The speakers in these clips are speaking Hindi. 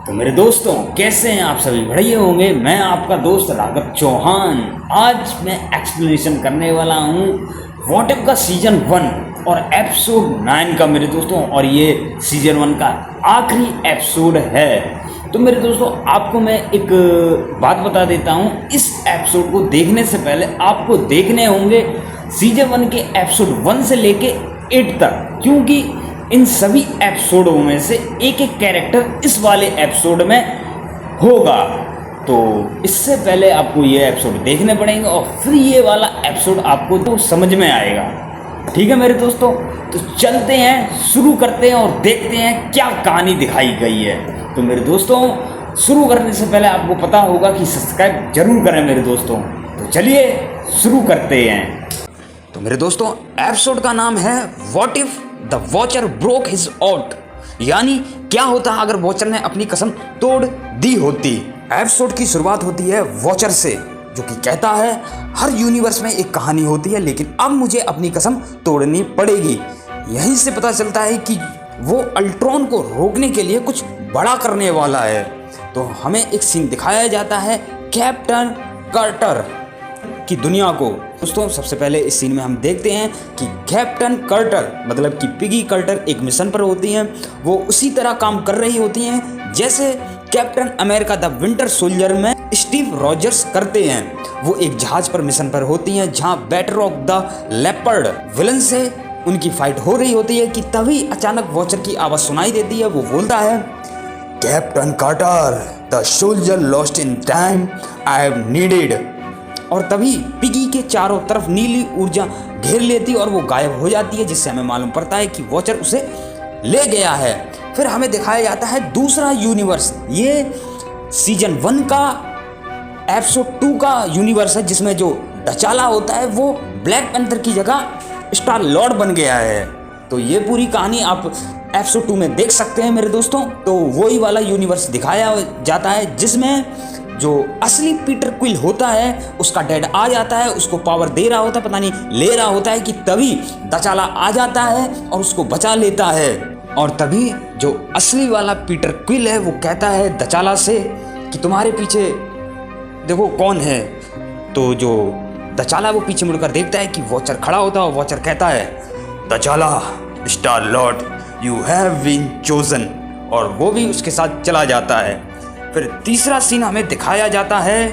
तो मेरे दोस्तों, कैसे हैं आप सभी? बढ़िया होंगे। मैं आपका दोस्त राघव चौहान। आज मैं एक्सप्लेनेशन करने वाला हूँ व्हाट इफ का सीजन 1 और एपिसोड 9 का मेरे दोस्तों, और ये सीजन 1 का आखिरी एपिसोड है। तो मेरे दोस्तों, आपको मैं एक बात बता देता हूँ। इस एपिसोड को देखने से पहले आपको देखने होंगे सीजन 1 के एपिसोड 1 से लेके 8 तक, क्योंकि इन सभी एपिसोडों में से एक एक कैरेक्टर इस वाले एपिसोड में होगा। तो इससे पहले आपको ये एपिसोड देखने पड़ेंगे और फिर ये वाला एपिसोड आपको तो समझ में आएगा। ठीक है मेरे दोस्तों, तो चलते हैं, शुरू करते हैं और देखते हैं क्या कहानी दिखाई गई है। तो मेरे दोस्तों, शुरू करने से पहले आपको पता होगा कि सब्सक्राइब जरूर करें मेरे दोस्तों। तो चलिए शुरू करते हैं। तो मेरे दोस्तों, एपिसोड का नाम है what if the watcher broke his auth, यानी क्या होता अगर वॉचर ने अपनी कसम तोड़ दी होती। एपिसोड की शुरुआत होती है वॉचर से, जो कि कहता है हर यूनिवर्स में एक कहानी होती है, लेकिन अब मुझे अपनी कसम तोड़नी पड़ेगी। यहीं से पता चलता है कि वो अल्ट्रॉन को रोकने के लिए कुछ बड़ा करने वाला है। तो हमें एक सीन दिखाया जाता है कैप्टन कार्टर की दुनिया को। दोस्तों, सबसे पहले इस सीन में हम देखते हैं कि कैप्टन कार्टर मतलब कि पिगी कार्टर एक मिशन पर होती हैं। वो उसी तरह काम कर रही होती हैं जैसे captain America the winter soldier में स्टीव रॉजर्स करते हैं। वो एक जहाज पर मिशन पर होती हैं जहां बैटरॉक द लेपर्ड विलन से उनकी फाइट हो रही होती है कि तभी अचानक वॉचर की आवाज़ सुनाई देती है। वो बोलता है, captain Carter, the soldier lost in time I have needed. और तभी पिगी के चारों तरफ नीली ऊर्जा घेर लेती और वो गायब हो जाती है, जिससे हमें मालूम पड़ता है कि वॉचर उसे ले गया है। फिर हमें दिखाया जाता है दूसरा यूनिवर्स। ये सीजन 1 का एपिसोड 2 का यूनिवर्स है, जिसमें जो डचाला होता है वो ब्लैक पैंथर की जगह स्टार लॉर्ड बन गया है। तो ये पूरी कहानी आप एपिसोड 2 में देख सकते हैं मेरे दोस्तों। तो वही वाला यूनिवर्स दिखाया जाता है जिसमें जो असली पीटर क्विल होता है उसका डैड आ जाता है, उसको पावर दे रहा होता है, पता नहीं ले रहा होता है कि तभी दचाला आ जाता है और उसको बचा लेता है। और तभी जो असली वाला पीटर क्विल है वो कहता है दचाला से कि तुम्हारे पीछे देखो कौन है। तो जो दचाला वो पीछे मुड़कर देखता है कि वॉचर खड़ा होता है और वॉचर कहता है, दचाला star lord you have been chosen, और वो भी उसके साथ चला जाता है। फिर तीसरा सीन हमें दिखाया जाता है,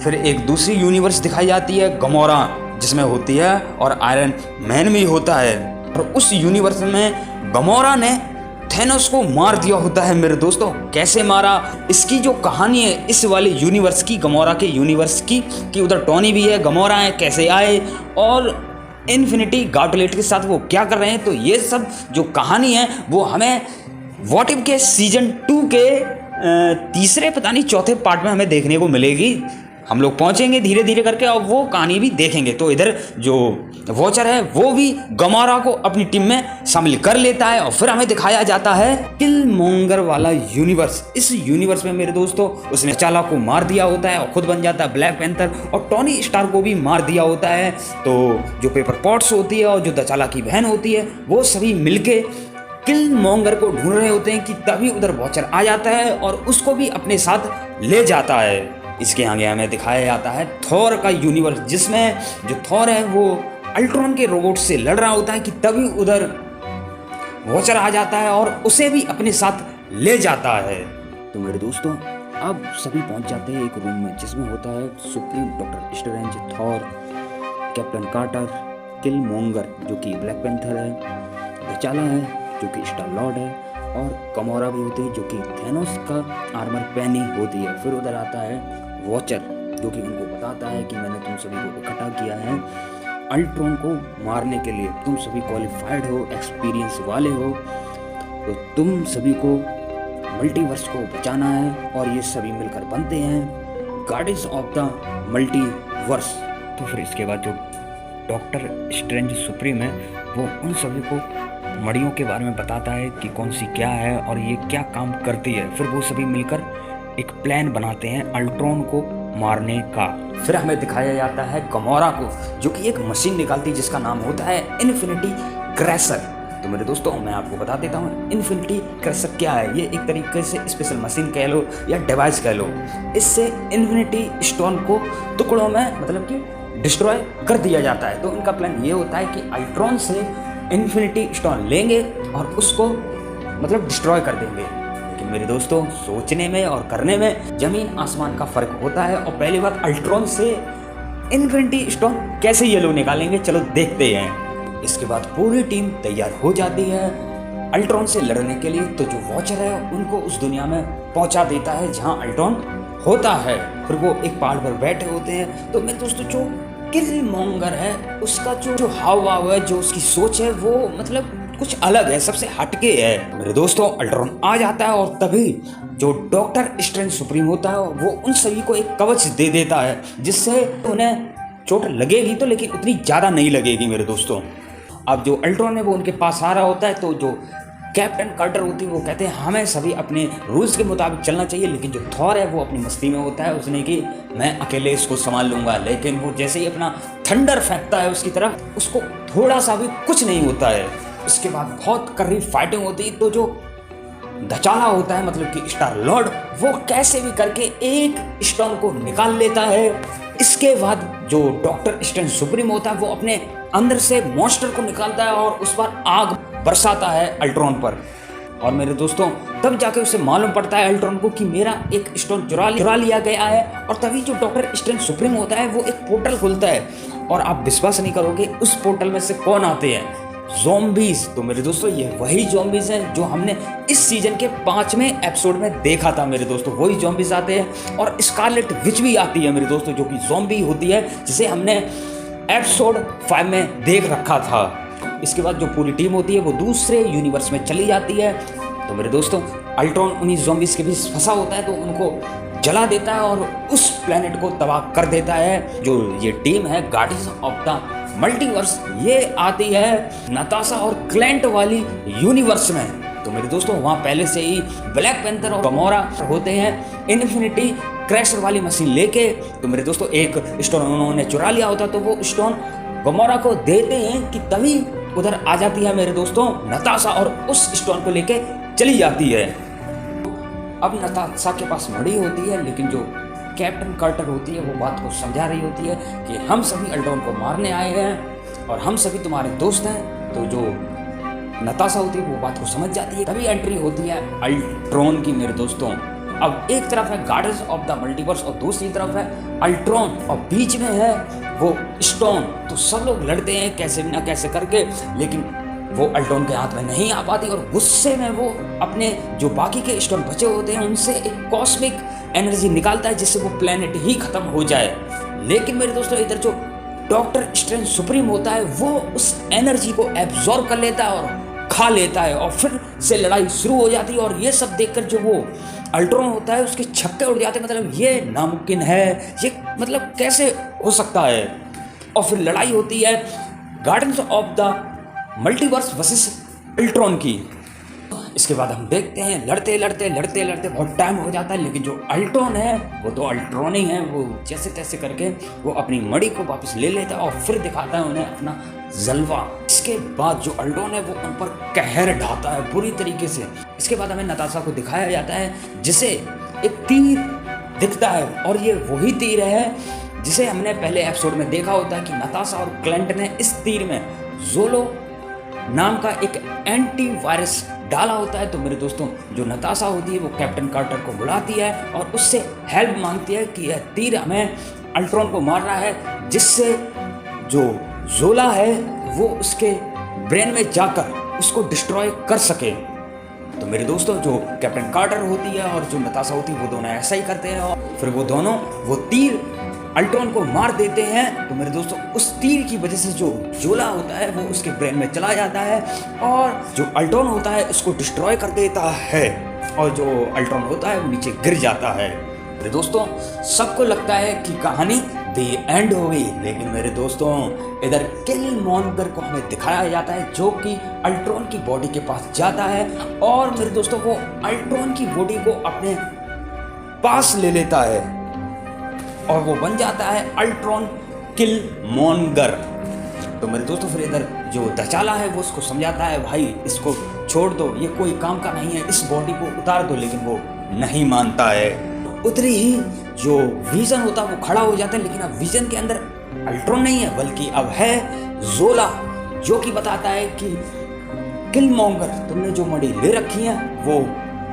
फिर एक दूसरी यूनिवर्स दिखाई जाती है गमोरा, जिसमें होती है और आयरन मैन भी होता है। और उस यूनिवर्स में गमोरा ने थैनोस को मार दिया होता है मेरे दोस्तों। कैसे मारा, इसकी जो कहानी है इस वाले यूनिवर्स की, गमोरा के यूनिवर्स की, कि उधर टोनी भी है, गमोरा है, कैसे आए और इन्फिनिटी गॉटलेट के साथ वो क्या कर रहे हैं। तो ये सब जो कहानी है वो हमें व्हाट इफ के सीजन 2 के तीसरे पता नहीं चौथे पार्ट में हमें देखने को मिलेगी। हम लोग पहुंचेंगे धीरे धीरे करके और वो कहानी भी देखेंगे। तो इधर जो वॉचर है वो भी गमोरा को अपनी टीम में शामिल कर लेता है। और फिर हमें दिखाया जाता है किलमोंगर वाला यूनिवर्स। इस यूनिवर्स में मेरे दोस्तों उसने चाला को मार दिया होता है और खुद बन जाता है ब्लैक पैंथर, और टोनी स्टार को भी मार दिया होता है। तो जो पेपर पॉट्स होती है और जो दचाला की बहन होती है वो सभी मिलके किलमोंगर को ढूंढ रहे होते हैं कि तभी उधर वॉचर आ जाता है और उसको भी अपने साथ ले जाता है। इसके आगे हमें दिखाया जाता है थॉर का यूनिवर्स, जिसमें जो थॉर है वो अल्ट्रॉन के रोबोट से लड़ रहा होता है कि तभी उधर वॉचर आ जाता है और उसे भी अपने साथ ले जाता है। तो मेरे दोस्तों, अब सभी पहुंच जाते हैं एक रूम में जिसमें होता है supreme doctor strange, Thor, captain Carter, Killmonger जो कि ब्लैक पैंथर है, दचाला है जो कि स्टार लॉर्ड है, और गमोरा भी होती है जो कि थैनोस का आर्मर पहनी होती है। फिर उधर आता है वॉचर जो कि उनको बताता है कि मैंने तुम सभी को इकट्ठा किया है अल्ट्रॉन को मारने के लिए। तुम सभी क्वालिफाइड हो, एक्सपीरियंस वाले हो, तो तुम सभी को मल्टीवर्स को बचाना है। और ये सभी मिलकर बनते हैं गार्डियंस ऑफ द मल्टीवर्स। तो फिर इसके बाद जो डॉक्टर स्ट्रेंज सुप्रीम है वो उन सभी को मड़ियों के बारे में बताता है कि कौन सी क्या है और ये क्या काम करती है। फिर वो सभी मिलकर एक प्लान बनाते हैं अल्ट्रॉन को मारने का। फिर हमें दिखाया जाता है गमोरा को जो कि एक मशीन निकालती है जिसका नाम होता है इन्फिनिटी क्रैशर। तो मेरे दोस्तों मैं आपको बता देता हूँ इन्फिनिटी क्रशर क्या है। ये एक तरीके से स्पेशल मशीन कह लो या डिवाइस कह लो। इससे इन्फिनिटी स्टोन को टुकड़ों में मतलब कि डिस्ट्रॉय कर दिया जाता है। तो इनका प्लान ये होता है कि अल्ट्रॉन से इन्फिनिटी स्टोन लेंगे और उसको मतलब डिस्ट्रॉय कर देंगे। लेकिन मेरे दोस्तों सोचने में और करने में ज़मीन आसमान का फ़र्क होता है। और पहली बात, अल्ट्रॉन से इन्फिनिटी स्टोन कैसे ये लोग निकालेंगे, चलो देखते हैं। इसके बाद पूरी टीम तैयार हो जाती है अल्ट्रॉन से लड़ने के लिए। तो जो वॉचर है उनको उस दुनिया में पहुंचा देता है जहां अल्ट्रॉन होता है। फिर वो एक पहाड़ पर बैठे होते हैं। तो मेरे दोस्तों जो किल मॉन्गर है उसका जो हाव भाव है, जो उसकी सोच है, वो मतलब कुछ अलग है, सबसे हटके है। मेरे दोस्तों अल्ट्रॉन आ जाता है और तभी जो डॉक्टर स्ट्रेंज सुप्रीम होता है वो उन सभी को एक कवच दे देता है जिससे उन्हें चोट लगेगी तो लेकिन उतनी ज़्यादा नहीं लगेगी। मेरे दोस्तों अब जो अल्ट्रॉन है वो उनके पास आ रहा होता है। तो जो कैप्टन कार्टर होती है वो कहते हैं हमें सभी अपने रूल्स के मुताबिक चलना चाहिए। लेकिन जो थॉर है वो अपनी मस्ती में होता है, उसने कि मैं अकेले इसको संभाल लूंगा। लेकिन वो जैसे ही अपना थंडर फेंकता है उसकी तरफ, उसको थोड़ा सा भी कुछ नहीं होता है। इसके बाद बहुत कर्री फाइटिंग होती है। तो जो धचाला होता है मतलब कि स्टार लॉर्ड, वो कैसे भी करके एक स्टोन को निकाल लेता है। इसके बाद जो डॉक्टर स्ट्रेंज सुप्रीम होता है वो अपने अंदर से मॉन्स्टर को निकालता है और उस पर आग बरसाता है अल्ट्रॉन पर। और मेरे दोस्तों तब जाके उसे मालूम पड़ता है अल्ट्रॉन को कि मेरा एक स्टोन चुरा लिया गया है। और तभी जो डॉक्टर स्ट्रेंज सुप्रीम होता है वो एक पोर्टल खुलता है और आप विश्वास नहीं करोगे उस पोर्टल में से कौन आते हैं, ज़ॉम्बीज़। तो मेरे दोस्तों ये वही ज़ॉम्बीज़ हैं जो हमने इस सीजन के 5वें एपिसोड में देखा था। मेरे दोस्तों वही ज़ॉम्बीज़ आते हैं और स्कारलेट विच भी आती है मेरे दोस्तों, जो कि ज़ॉम्बी होती है जिसे हमने एपिसोड 5 में देख रखा था। इसके बाद जो पूरी टीम होती है वो दूसरे यूनिवर्स में चली जाती है। तो मेरे दोस्तों अल्ट्रॉन उन्हीं ज़ॉम्बीज़ के बीच फंसा होता है तो उनको जला देता है और उस प्लेनेट को तबाह कर देता है। जो ये टीम है गार्डियंस ऑफ द मल्टीवर्स, ये आती है नताशा और क्लैंट वाली यूनिवर्स में। तो मेरे दोस्तों वहाँ पहले से ही ब्लैक पैंथर और गमोरा होते हैं इन्फिनिटी क्रैशर वाली मशीन लेके। तो मेरे दोस्तों एक स्टोन उन्होंने चुरा लिया होता तो वो स्टोन गमोरा को देते हैं कि तभी उधर आ जाती है मेरे दोस्तों नताशा और उस स्टोन को लेके चली जाती है। अब नताशा के पास मड़ी होती है, लेकिन जो कैप्टन कार्टर होती है वो बात को समझा रही होती है कि हम सभी अल्ट्रॉन को मारने आए हैं और हम सभी तुम्हारे दोस्त हैं। तो जो नताशा होती है वो बात को समझ जाती है। तभी एंट्री होती है अल्ट्रॉन की मेरे दोस्तों। अब एक तरफ है गार्डियंस ऑफ द मल्टीवर्स और दूसरी तरफ है अल्ट्रॉन और बीच में है वो स्टोन। तो सब लोग लड़ते हैं कैसे ना कैसे करके, लेकिन वो अल्ट्रॉन के हाथ में नहीं आ पाती और गुस्से में वो अपने जो बाकी के स्टोन बचे होते हैं उनसे एक कॉस्मिक एनर्जी निकालता है जिससे वो प्लेनेट ही खत्म हो जाए। लेकिन मेरे दोस्तों इधर जो डॉक्टर स्ट्रेंज सुप्रीम होता है वो उस एनर्जी को एब्जॉर्ब कर लेता है और खा लेता है और फिर से लड़ाई शुरू हो जाती है। और ये सब देखकर जो वो अल्ट्रॉन होता है उसके छक्के उड़ जाते हैं, मतलब ये नामुमकिन है, ये मतलब कैसे हो सकता है। और फिर लड़ाई होती है guardians of the multiverse versus Ultron की। इसके बाद हम देखते हैं लड़ते लड़ते बहुत टाइम हो जाता है, लेकिन जो अल्ट्रॉन है वो तो अल्ट्रॉन ही है। वो जैसे तैसे करके वो अपनी मड़ी को वापस ले लेता है और फिर दिखाता है उन्हें अपना जलवा। इसके बाद जो अल्ट्रॉन है वो उन पर कहर ढाता है पूरी तरीके से। इसके बाद हमें नताशा को दिखाया जाता है जिसे एक तीर दिखता है और ये वही तीर है जिसे हमने पहले एपिसोड में देखा होता है कि नताशा और क्लेंट ने इस तीर में जोलो नाम का एक एंटी वायरस डाला होता है। तो मेरे दोस्तों जो नताशा होती है वो कैप्टन कार्टर को बुलाती है और उससे हेल्प मांगती है कि यह तीर हमें अल्ट्रॉन को मारना है जिससे जो जोला है वो उसके ब्रेन में जाकर उसको डिस्ट्रॉय कर सके। तो मेरे दोस्तों जो कैप्टन कार्टर होती है और जो नताशा होती है वो दोनों ऐसा ही करते हैं और फिर वो दोनों वो तीर अल्ट्रॉन को मार देते हैं। तो मेरे दोस्तों उस तीर की वजह से जो जोला होता है वो उसके ब्रेन में चला जाता है और जो अल्ट्रॉन होता है उसको डिस्ट्रॉय कर देता है और जो अल्ट्रॉन होता है वो नीचे गिर जाता है। मेरे दोस्तों सबको लगता है कि कहानी द एंड हो गई, लेकिन मेरे दोस्तों इधर किलमॉन्गर को हमें दिखाया जाता है जो कि अल्ट्रॉन की बॉडी के पास जाता है और मेरे दोस्तों वो अल्ट्रॉन की बॉडी को अपने पास ले लेता है और वो बन जाता है अल्ट्रॉन किलमॉन्गर। तो मेरे दोस्तों फिर इधर जो दचाला है वो उसको समझाता है, भाई इसको छोड़ दो, ये कोई काम का नहीं है, इस बॉडी को उतार दो, लेकिन वो नहीं मानता है। उतरी ही जो विजन होता है वो खड़ा हो जाता है, लेकिन अब विजन के अंदर अल्ट्रॉन नहीं है बल्कि अब है जोला, जो कि बताता है कि किलमॉन्गर तुमने जो मणि ले रखी है वो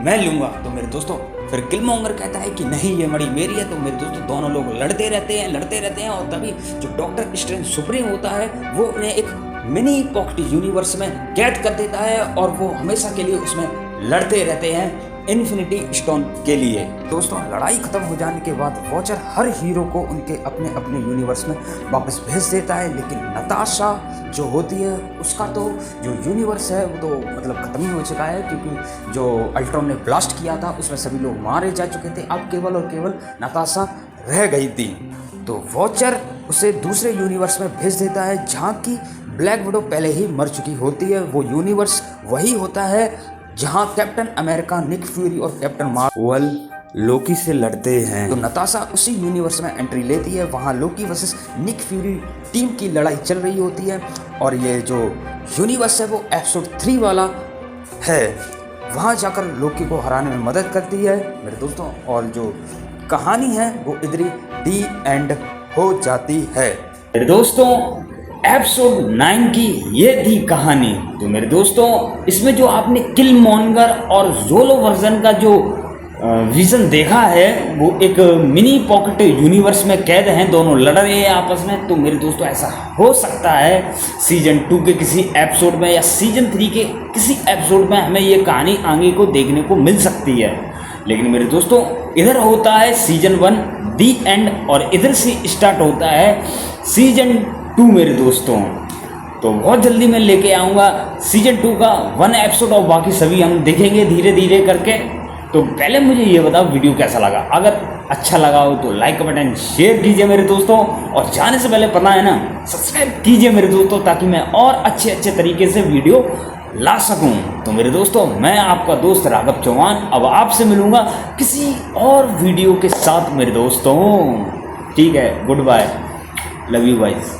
मैं लूँगा। तो मेरे दोस्तों फिर किलमॉन्गर कहता है कि नहीं ये मणि मेरी है। तो मेरे दोस्तों दोनों लोग लड़ते रहते हैं और तभी जो डॉक्टर स्ट्रेंज सुप्रीम होता है वो उन्हें एक मिनी पॉकेट यूनिवर्स में कैद कर देता है और वो हमेशा के लिए उसमें लड़ते रहते हैं इन्फिनिटी स्टोन के लिए। दोस्तों लड़ाई खत्म हो जाने के बाद वॉचर हर हीरो को उनके अपने अपने यूनिवर्स में वापस भेज देता है, लेकिन नताशा जो होती है उसका तो जो यूनिवर्स है वो तो मतलब खत्म ही हो चुका है, क्योंकि जो अल्ट्रॉन ने ब्लास्ट किया था उसमें सभी लोग मारे जा चुके थे। अब केवल और केवल नताशा रह गई थी। तो वॉचर उसे दूसरे यूनिवर्स में भेज देता है जहाँ की ब्लैक विडो पहले ही मर चुकी होती है। वो यूनिवर्स वही होता है जहाँ कैप्टन अमेरिका, निक फ्यूरी और कैप्टन मार्वल लोकी से लड़ते हैं। तो नताशा उसी यूनिवर्स में एंट्री लेती है, वहाँ लोकी वर्सेस निक फ्यूरी टीम की लड़ाई चल रही होती है और ये जो यूनिवर्स है वो एपिसोड 3 वाला है। वहाँ जाकर लोकी को हराने में मदद करती है मेरे दोस्तों, और जो कहानी है वो इधर ही डी एंड हो जाती है। मेरे दोस्तों एपिसोड 9 की ये थी कहानी। तो मेरे दोस्तों इसमें जो आपने किलमॉन्गर और जोलो वर्जन का जो विजन देखा है वो एक मिनी पॉकेट यूनिवर्स में कैद हैं, दोनों लड़ रहे हैं आपस में। तो मेरे दोस्तों ऐसा हो सकता है सीजन 2 के किसी एपिसोड में या सीजन 3 के किसी एपिसोड में हमें ये कहानी आगे को देखने को मिल सकती है। लेकिन मेरे दोस्तों इधर होता है सीजन 1 दी एंड और इधर से स्टार्ट होता है सीजन 2 मेरे दोस्तों। तो बहुत जल्दी मैं लेके आऊँगा सीजन 2 का 1 एपिसोड और बाकी सभी हम देखेंगे धीरे धीरे करके। तो पहले मुझे ये बताओ वीडियो कैसा लगा, अगर अच्छा लगा हो तो लाइक कमेंट एंड शेयर कीजिए मेरे दोस्तों, और जाने से पहले पता है ना सब्सक्राइब कीजिए मेरे दोस्तों, ताकि मैं और अच्छे तरीके से वीडियो ला सकूं। तो मेरे दोस्तों मैं आपका दोस्त राघव चौहान अब आपसे मिलूंगा किसी और वीडियो के साथ मेरे दोस्तों। ठीक है, goodbye, love you guys.